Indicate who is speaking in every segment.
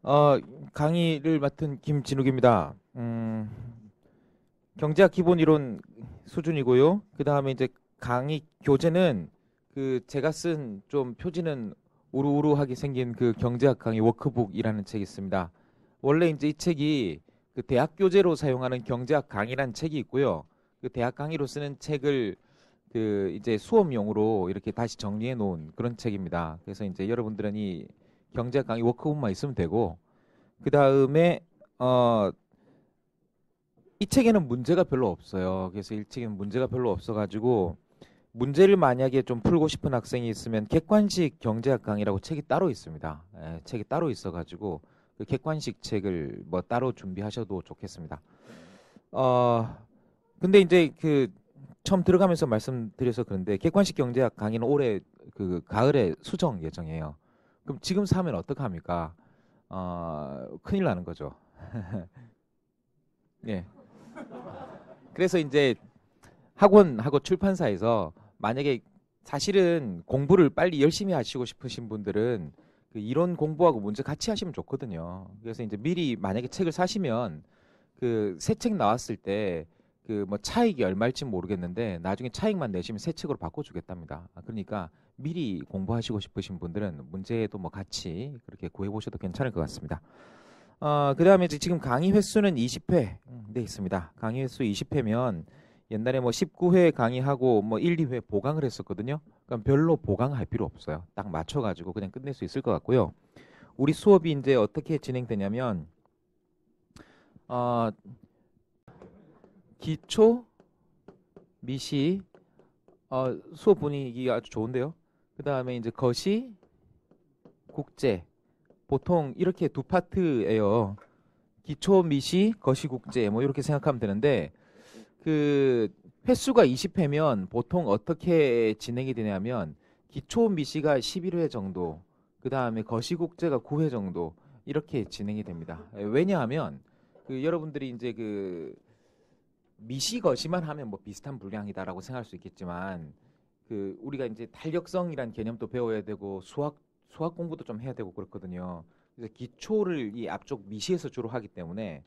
Speaker 1: 어, 강의를 맡은 김진욱입니다. 경제학 기본 이론 수준이고요. 그 다음에 이제 강의 교재는 그 제가 쓴 좀 표지는 우루우루하게 생긴 그 경제학 강의 워크북이라는 책이 있습니다. 원래 이제 이 책이 그 대학 교재로 사용하는 경제학 강의라는 책이 있고요. 그 대학 강의로 쓰는 책을 그 이제 수업용으로 이렇게 다시 정리해 놓은 그런 책입니다. 그래서 이제 여러분들은 이 경제학 강의 워크북만 있으면 되고 그 다음에 이 책에는 문제가 별로 없어요. 그래서 이 책에는 문제가 별로 없어가지고 문제를 만약에 좀 풀고 싶은 학생이 있으면 객관식 경제학 강의라고 책이 따로 있습니다. 책이 따로 있어가지고 그 객관식 책을 뭐 따로 준비하셔도 좋겠습니다. 어, 근데 이제 그 처음 들어가면서 말씀드려서 그런데 객관식 경제학 강의는 올해 그 가을에 수정 예정이에요. 그럼 지금 사면 어떡합니까? 큰일 나는 거죠. 예. 그래서 이제 학원하고 출판사에서 만약에 사실은 공부를 빨리 열심히 하시고 싶으신 분들은 그 이론 공부하고 문제 같이 하시면 좋거든요. 그래서 이제 미리 만약에 책을 사시면 그 새 책 나왔을 때 그 뭐 차익이 얼마일지 모르겠는데 나중에 차익만 내시면 새 책으로 바꿔주겠답니다. 그러니까 미리 공부하시고 싶으신 분들은 문제도 뭐 같이 그렇게 구해 보셔도 괜찮을 것 같습니다. 그다음에 이제 지금 강의 횟수는 20회 돼 있습니다. 강의 횟수 20회면 옛날에 뭐 19회 강의하고 뭐 1, 2회 보강을 했었거든요. 그럼 별로 보강할 필요 없어요. 딱 맞춰가지고 그냥 끝낼 수 있을 것 같고요. 우리 수업이 이제 어떻게 진행되냐면 어, 기초, 미시, 수업 분위기가 아주 좋은데요. 그다음에 이제 거시, 국제 보통 이렇게 두 파트예요. 기초, 미시, 거시, 국제 뭐 이렇게 생각하면 되는데 그 횟수가 20회면 보통 어떻게 진행이 되냐면 기초 미시가 11회 정도, 그 다음에 거시국제가 9회 정도 이렇게 진행이 됩니다. 왜냐하면 그 여러분들이 이제 그 미시 거시만 하면 뭐 비슷한 분량이다라고 생각할 수 있겠지만 그 우리가 이제 탄력성이란 개념도 배워야 되고 수학 공부도 좀 해야 되고 그렇거든요. 그래서 기초를 이 앞쪽 미시에서 주로 하기 때문에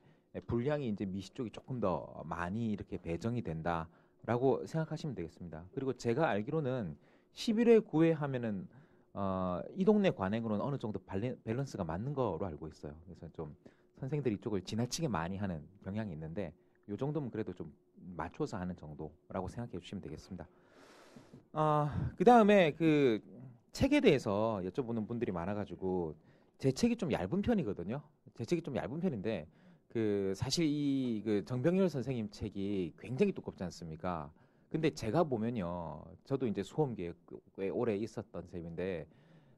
Speaker 1: 분량이 이제 미시 쪽이 조금 더 많이 이렇게 배정이 된다라고 생각하시면 되겠습니다. 그리고 제가 알기로는 11회 9회 하면은 이 동네 관행으로는 어느 정도 밸런스가 맞는 거로 알고 있어요. 그래서 좀 선생들이 이쪽을 지나치게 많이 하는 경향이 있는데 요 정도면 그래도 좀 맞춰서 하는 정도라고 생각해 주시면 되겠습니다. 그 다음에 그 책에 대해서 여쭤보는 분들이 많아가지고 제 책이 좀 얇은 편이거든요. 제 책이 좀 얇은 편인데 그 사실 이 그 정병열 선생님 책이 굉장히 두껍지 않습니까? 근데 제가 보면요, 저도 이제 수험계에 꽤 오래 있었던 셈인데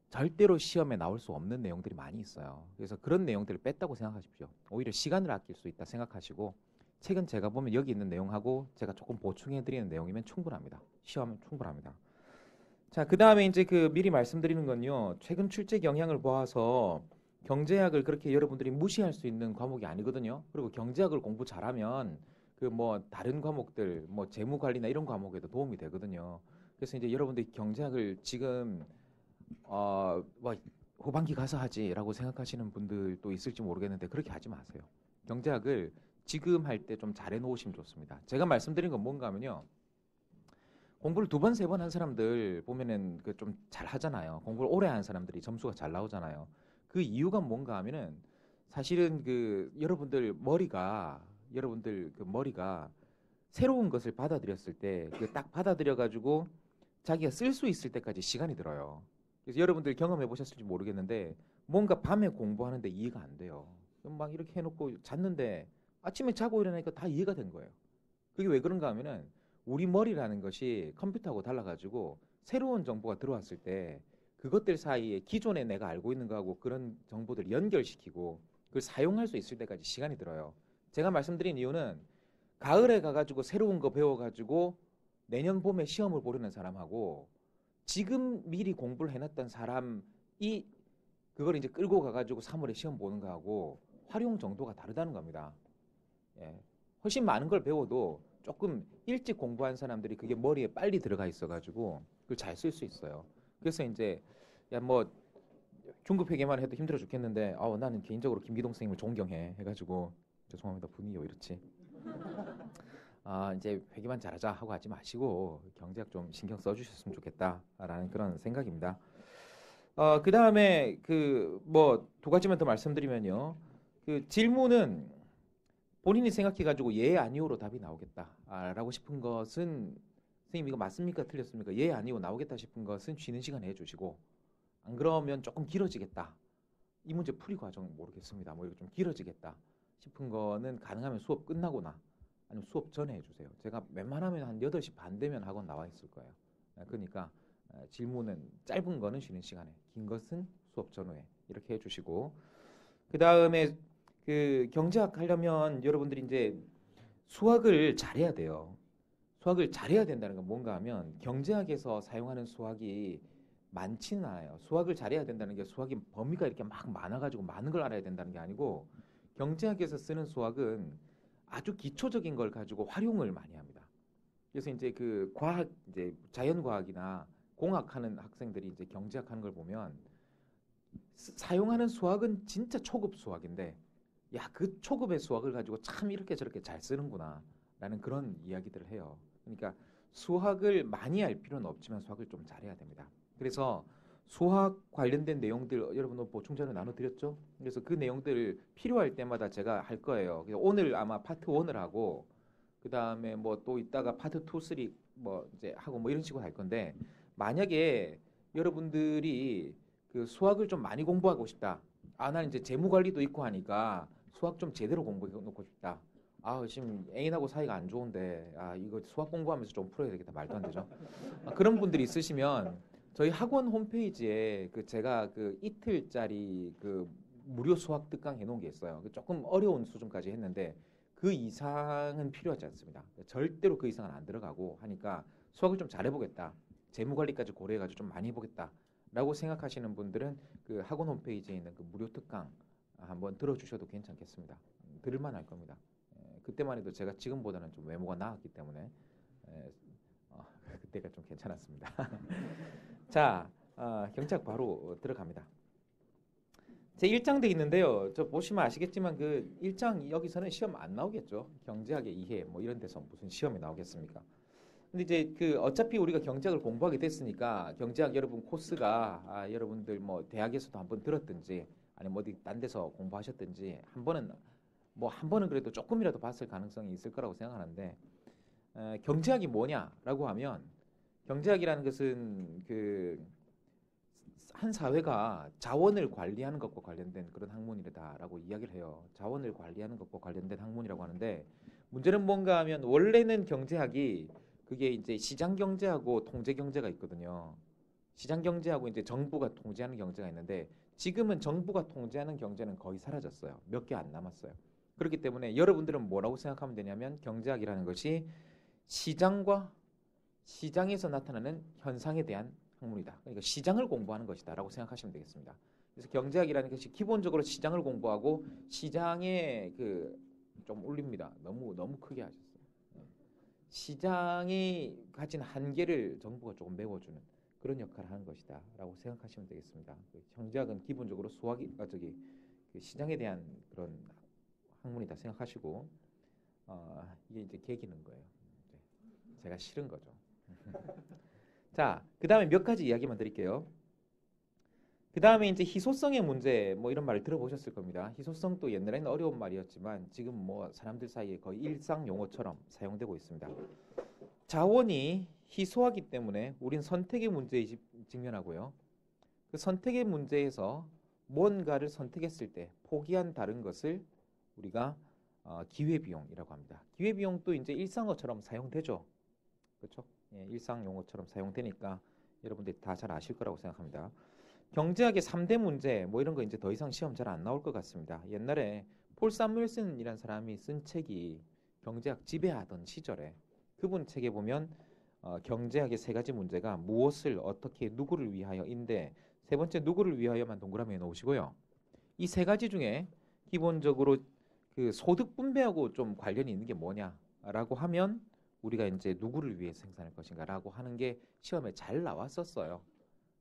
Speaker 1: 절대로 시험에 나올 수 없는 내용들이 많이 있어요. 그래서 그런 내용들을 뺐다고 생각하십시오. 오히려 시간을 아낄 수 있다 생각하시고 책은 제가 보면 여기 있는 내용하고 제가 조금 보충해 드리는 내용이면 충분합니다. 시험은 충분합니다. 자, 그 다음에 이제 그 미리 말씀드리는 건요. 최근 출제 경향을 보아서 경제학을 그렇게 여러분들이 무시할 수 있는 과목이 아니거든요. 그리고 경제학을 공부 잘하면 그 뭐 다른 과목들 뭐 재무 관리나 이런 과목에도 도움이 되거든요. 그래서 이제 여러분들이 경제학을 지금 뭐 후반기 가서 하지라고 생각하시는 분들도 있을지 모르겠는데 그렇게 하지 마세요. 경제학을 지금 할 때 좀 잘해 놓으시면 좋습니다. 제가 말씀드린 건 뭔가 하면요. 공부를 두 번, 세 번 한 사람들 보면은 그 좀 잘 하잖아요. 공부를 오래 한 사람들이 점수가 잘 나오잖아요. 그 이유가 뭔가 하면은 사실은 그 여러분들 그 머리가 새로운 것을 받아들였을 때 그 딱 받아들여 가지고 자기가 쓸 수 있을 때까지 시간이 들어요. 그래서 여러분들 경험해 보셨을지 모르겠는데 뭔가 밤에 공부하는데 이해가 안 돼요. 그럼 막 이렇게 해놓고 잤는데 아침에 자고 일어나니까 다 이해가 된 거예요. 그게 왜 그런가 하면은 우리 머리라는 것이 컴퓨터하고 달라가지고 새로운 정보가 들어왔을 때 그것들 사이에 기존에 내가 알고 있는 거하고 그런 정보들 연결시키고 그걸 사용할 수 있을 때까지 시간이 들어요. 제가 말씀드린 이유는 가을에 가가지고 새로운 거 배워가지고 내년 봄에 시험을 보려는 사람하고 지금 미리 공부를 해놨던 사람이 그걸 이제 끌고 가가지고 3월에 시험 보는 거하고 활용 정도가 다르다는 겁니다. 예. 훨씬 많은 걸 배워도 조금 일찍 공부한 사람들이 그게 머리에 빨리 들어가 있어가지고 그걸 잘 쓸 수 있어요. 그래서 이제 야 뭐 중급 회계만 해도 힘들어 죽겠는데 나는 개인적으로 김기동 선생님을 존경해 해가지고 죄송합니다 분이요 이렇지. 이제 회계만 잘하자 하고 하지 마시고 경제학 좀 신경 써주셨으면 좋겠다라는 그런 생각입니다. 그 다음에 그 뭐 두 가지만 더 말씀드리면요. 그 질문은 본인이 생각해가지고 예 아니오로 답이 나오겠다라고 싶은 것은 선생님 이거 맞습니까 틀렸습니까 예 아니오 나오겠다 싶은 것은 쉬는 시간에 해주시고 안 그러면 조금 길어지겠다 이 문제 풀이 과정 모르겠습니다 뭐 이렇게 좀 길어지겠다 싶은 거는 가능하면 수업 끝나거나 아니면 수업 전에 해주세요. 제가 웬만하면 한 8시 반 되면 학원 나와 있을 거예요. 그러니까 질문은 짧은 거는 쉬는 시간에 긴 것은 수업 전후에 이렇게 해주시고 그 다음에 그 경제학 하려면 여러분들이 이제 수학을 잘해야 돼요. 수학을 잘해야 된다는 건 뭔가 하면 경제학에서 사용하는 수학이 많지는 않아요. 수학을 잘해야 된다는 게 수학의 범위가 이렇게 막 많아가지고 많은 걸 알아야 된다는 게 아니고 경제학에서 쓰는 수학은 아주 기초적인 걸 가지고 활용을 많이 합니다. 그래서 이제 그 과학, 이제 자연과학이나 공학하는 학생들이 이제 경제학 하는 걸 보면 사용하는 수학은 진짜 초급 수학인데 야, 그 초급의 수학을 가지고 참 이렇게 저렇게 잘 쓰는구나 라는 그런 이야기들을 해요. 그러니까 수학을 많이 할 필요는 없지만 수학을 좀 잘해야 됩니다. 그래서 수학 관련된 내용들 여러분 보충 자료 나눠드렸죠? 그래서 그 내용들을 필요할 때마다 제가 할 거예요. 그래서 오늘 아마 파트 1을 하고 그 다음에 뭐 또 이따가 파트 2, 3 뭐 이제 하고 뭐 이런 식으로 할 건데 만약에 여러분들이 그 수학을 좀 많이 공부하고 싶다. 나는 이제 재무 관리도 있고 하니까 수학 좀 제대로 공부해 놓고 싶다. 지금 애인하고 사이가 안 좋은데 이거 수학 공부하면서 좀 풀어야 되겠다. 말도 안 되죠. 그런 분들이 있으시면 저희 학원 홈페이지에 그 제가 그 이틀짜리 그 무료 수학 특강 해놓은 게 있어요. 조금 어려운 수준까지 했는데 그 이상은 필요하지 않습니다. 절대로 그 이상은 안 들어가고 하니까 수학을 좀 잘해보겠다. 재무 관리까지 고려해가지고 좀 많이 해보겠다. 라고 생각하시는 분들은 그 학원 홈페이지에 있는 그 무료 특강 한번 들어주셔도 괜찮겠습니다. 들을만 할 겁니다. 그때만 해도 제가 지금보다는 좀 외모가 나았기 때문에 그때가 좀 괜찮았습니다. 자, 경제학 바로 들어갑니다. 제 1장 돼 있는데요. 저 보시면 아시겠지만 그 1장 여기서는 시험 안 나오겠죠. 경제학의 이해 뭐 이런 데서 무슨 시험이 나오겠습니까? 근데 이제 그 어차피 우리가 경제학을 공부하게 됐으니까 경제학 여러분 코스가 여러분들 뭐 대학에서도 한번 들었든지 아니면 어디 딴 데서 공부하셨든지 한 번은 그래도 조금이라도 봤을 가능성이 있을 거라고 생각하는데 경제학이 뭐냐라고 하면 경제학이라는 것은 그 한 사회가 자원을 관리하는 것과 관련된 그런 학문이다라고 이야기를 해요. 자원을 관리하는 것과 관련된 학문이라고 하는데 문제는 뭔가 하면 원래는 경제학이 그게 이제 시장 경제하고 통제 경제가 있거든요. 시장 경제하고 이제 정부가 통제하는 경제가 있는데 지금은 정부가 통제하는 경제는 거의 사라졌어요. 몇 개 안 남았어요. 그렇기 때문에 여러분들은 뭐라고 생각하면 되냐면 경제학이라는 것이 시장과 시장에서 나타나는 현상에 대한 학문이다. 그러니까 시장을 공부하는 것이다 라고 생각하시면 되겠습니다. 그래서 경제학이라는 것이 기본적으로 시장을 공부하고 시장에 좀 울립니다. 너무 크게 하셨어요. 시장이 가진 한계를 정부가 조금 메워주는 그런 역할을 하는 것이다 라고 생각하시면 되겠습니다. 경제학은 기본적으로 그 시장에 대한 그런 학문이다 생각하시고 이게 이제 개기는 거예요. 제가 싫은 거죠. 자, 그 다음에 몇 가지 이야기만 드릴게요. 그 다음에 이제 희소성의 문제 뭐 이런 말을 들어보셨을 겁니다. 희소성도 옛날에는 어려운 말이었지만 지금 뭐 사람들 사이에 거의 일상 용어처럼 사용되고 있습니다. 자원이 희소하기 때문에 우린 선택의 문제에 직면하고요. 그 선택의 문제에서 뭔가를 선택했을 때 포기한 다른 것을 우리가 기회비용이라고 합니다. 기회비용도 이제 일상어처럼 사용되죠. 그렇죠? 예, 일상 용어처럼 사용되니까 여러분들이 다 잘 아실 거라고 생각합니다. 경제학의 3대 문제 뭐 이런 거 이제 더 이상 시험 잘 안 나올 것 같습니다. 옛날에 폴 사무엘슨이라는 사람이 쓴 책이 경제학 지배하던 시절에 그분 책에 보면 경제학의 3가지 문제가 무엇을 어떻게 누구를 위하여인데 세 번째 누구를 위하여만 동그라미에 놓으시고요. 이 3가지 중에 기본적으로 그 소득 분배하고 좀 관련이 있는 게 뭐냐라고 하면 우리가 이제 누구를 위해 생산할 것인가라고 하는 게 시험에 잘 나왔었어요.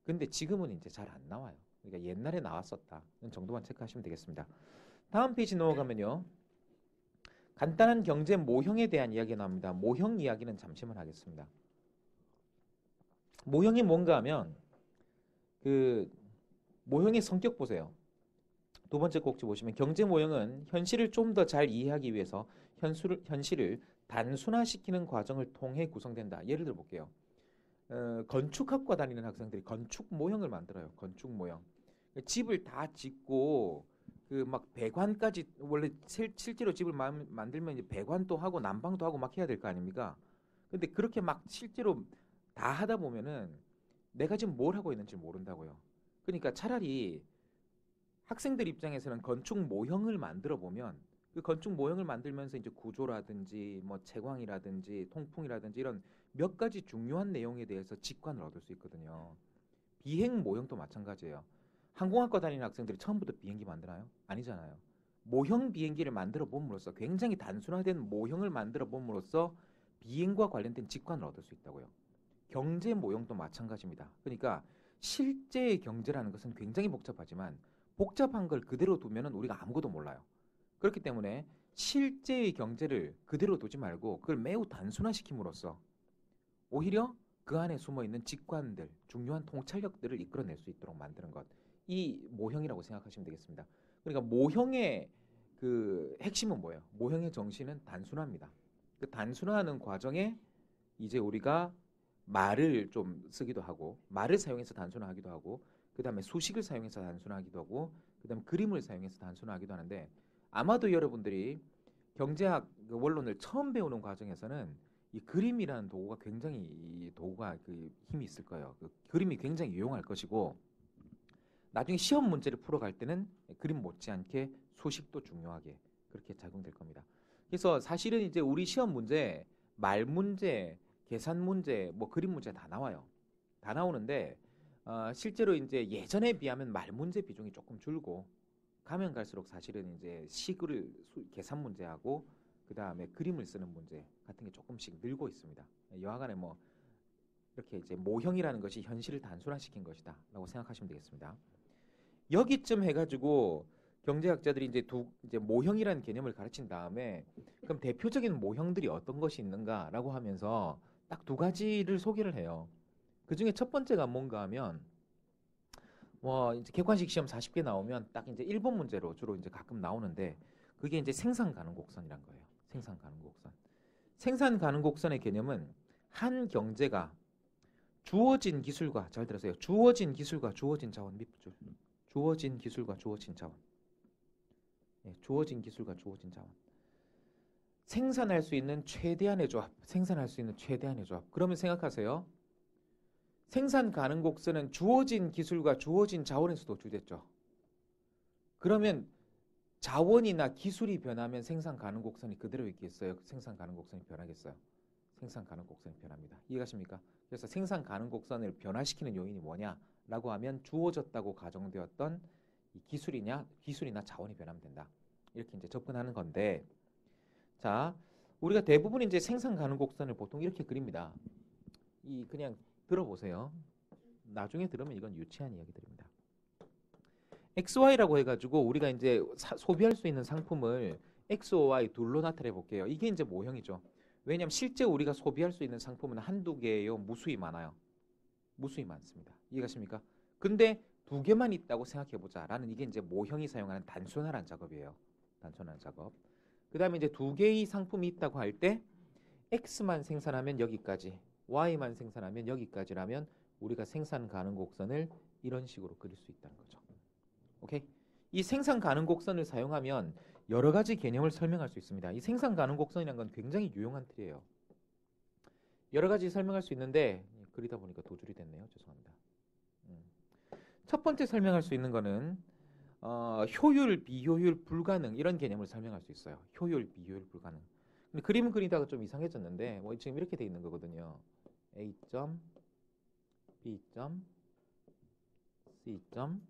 Speaker 1: 근데 지금은 이제 잘 안 나와요. 그러니까 옛날에 나왔었다. 는 정도만 체크하시면 되겠습니다. 다음 페이지 넘어가면요. 간단한 경제 모형에 대한 이야기가 나옵니다. 모형 이야기는 잠시만 하겠습니다. 모형이 뭔가 하면 그 모형의 성격 보세요. 두 번째 꼭지 보시면 경제 모형은 현실을 좀 더 잘 이해하기 위해서 현실을 단순화시키는 과정을 통해 구성된다. 예를 들어 볼게요. 건축학과 다니는 학생들이 건축 모형을 만들어요. 건축 모형. 집을 다 짓고 그 막 배관까지 원래 실제로 집을 만들면 이제 배관도 하고 난방도 하고 막 해야 될 거 아닙니까? 근데 그렇게 막 실제로 다 하다 보면은 내가 지금 뭘 하고 있는지 모른다고요. 그러니까 차라리 학생들 입장에서는 건축 모형을 만들어 보면 그 건축 모형을 만들면서 이제 구조라든지 뭐 채광이라든지 통풍이라든지 이런 몇 가지 중요한 내용에 대해서 직관을 얻을 수 있거든요. 비행 모형도 마찬가지예요. 항공학과 다니는 학생들이 처음부터 비행기 만드나요? 아니잖아요. 모형 비행기를 만들어 봄으로써 굉장히 단순화된 모형을 만들어 봄으로써 비행과 관련된 직관을 얻을 수 있다고요. 경제 모형도 마찬가지입니다. 그러니까 실제의 경제라는 것은 굉장히 복잡하지만 복잡한 걸 그대로 두면은 우리가 아무것도 몰라요. 그렇기 때문에 실제의 경제를 그대로 두지 말고 그걸 매우 단순화시킴으로써 오히려 그 안에 숨어 있는 직관들, 중요한 통찰력들을 이끌어낼 수 있도록 만드는 것. 이 모형이라고 생각하시면 되겠습니다. 그러니까 모형의 그 핵심은 뭐예요? 모형의 정신은 단순화입니다. 그 단순화하는 과정에 이제 우리가 말을 좀 쓰기도 하고 말을 사용해서 단순화하기도 하고 그 다음에 수식을 사용해서 단순화하기도 하고 그 다음에 그림을 사용해서 단순화하기도 하는데 아마도 여러분들이 경제학 그 원론을 처음 배우는 과정에서는 이 그림이라는 도구가 굉장히 이 도구가 그 힘이 있을 거예요. 그 그림이 굉장히 유용할 것이고 나중에 시험 문제를 풀어갈 때는 그림 못지않게 수식도 중요하게 그렇게 작용될 겁니다. 그래서 사실은 이제 우리 시험 문제 말 문제 계산 문제, 뭐 그림 문제 다 나와요. 다 나오는데 실제로 이제 예전에 비하면 말 문제 비중이 조금 줄고 가면 갈수록 사실은 이제 식을 계산 문제하고 그 다음에 그림을 쓰는 문제 같은 게 조금씩 늘고 있습니다. 여하간에 뭐 이렇게 이제 모형이라는 것이 현실을 단순화시킨 것이다라고 생각하시면 되겠습니다. 여기쯤 해가지고 경제학자들이 이제 모형이라는 개념을 가르친 다음에 그럼 대표적인 모형들이 어떤 것이 있는가라고 하면서 딱 두 가지를 소개를 해요. 그 중에 첫 번째가 뭔가 하면 뭐 이제 객관식 시험 40개 나오면 딱 이제 1번 문제로 주로 이제 가끔 나오는데 그게 이제 생산 가능 곡선이란 거예요. 생산 가능 곡선. 생산 가능 곡선의 개념은 한 경제가 주어진 기술과 잘 들으세요. 주어진 기술과 주어진 자원 밑줄. 주어진 기술과 주어진 자원. 예, 주어진 기술과 주어진 자원. 생산할 수 있는 최대한의 조합. 생산할 수 있는 최대한의 조합. 그러면 생각하세요. 생산 가능 곡선은 주어진 기술과 주어진 자원에서도 주됐죠. 그러면 자원이나 기술이 변하면 생산 가능 곡선이 그대로 있겠어요? 생산 가능 곡선이 변하겠어요? 생산 가능 곡선이 변합니다. 이해가십니까? 그래서 생산 가능 곡선을 변화시키는 요인이 뭐냐라고 하면 주어졌다고 가정되었던 이 기술이나 자원이 변하면 된다. 이렇게 이제 접근하는 건데, 자, 우리가 대부분 이제 생산 가능 곡선을 보통 이렇게 그립니다. 이 그냥 들어보세요. 나중에 들으면 이건 유치한 이야기들입니다. XY라고 해가지고 우리가 이제 소비할 수 있는 상품을 X, Y 둘로 나타내 볼게요. 이게 이제 모형이죠. 왜냐하면 실제 우리가 소비할 수 있는 상품은 한두 개예요. 무수히 많아요. 무수히 많습니다. 이해가십니까? 근데 두 개만 있다고 생각해보자 라는 이게 이제 모형이 사용하는 단순화란 작업이에요. 단순화란 작업. 그 다음에 이제 두 개의 상품이 있다고 할 때 X만 생산하면 여기까지 Y만 생산하면 여기까지라면 우리가 생산 가능 곡선을 이런 식으로 그릴 수 있다는 거죠. 오케이? 이 생산 가능 곡선을 사용하면 여러 가지 개념을 설명할 수 있습니다. 이 생산 가능 곡선이라는 건 굉장히 유용한 틀이에요. 여러 가지 설명할 수 있는데 그리다 보니까 두 줄이 됐네요. 죄송합니다. 첫 번째 설명할 수 있는 거는 효율, 비효율, 불가능 이런 개념을 설명할 수 있어요. 효율, 비효율, 불가능. 근데 그림을 그리다가 좀 이상해졌는데 뭐 지금 이렇게 돼 있는 거거든요. A 점, B 점, C 점,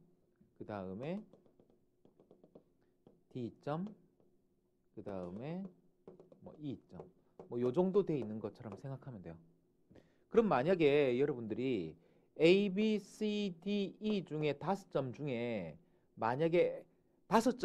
Speaker 1: 그 다음에 D 점, 그 다음에 뭐 E 점, 뭐 요 정도 돼 있는 것처럼 생각하면 돼요. 그럼 만약에 여러분들이 A, B, C, D, E 중에 5점 중에 만약에 5점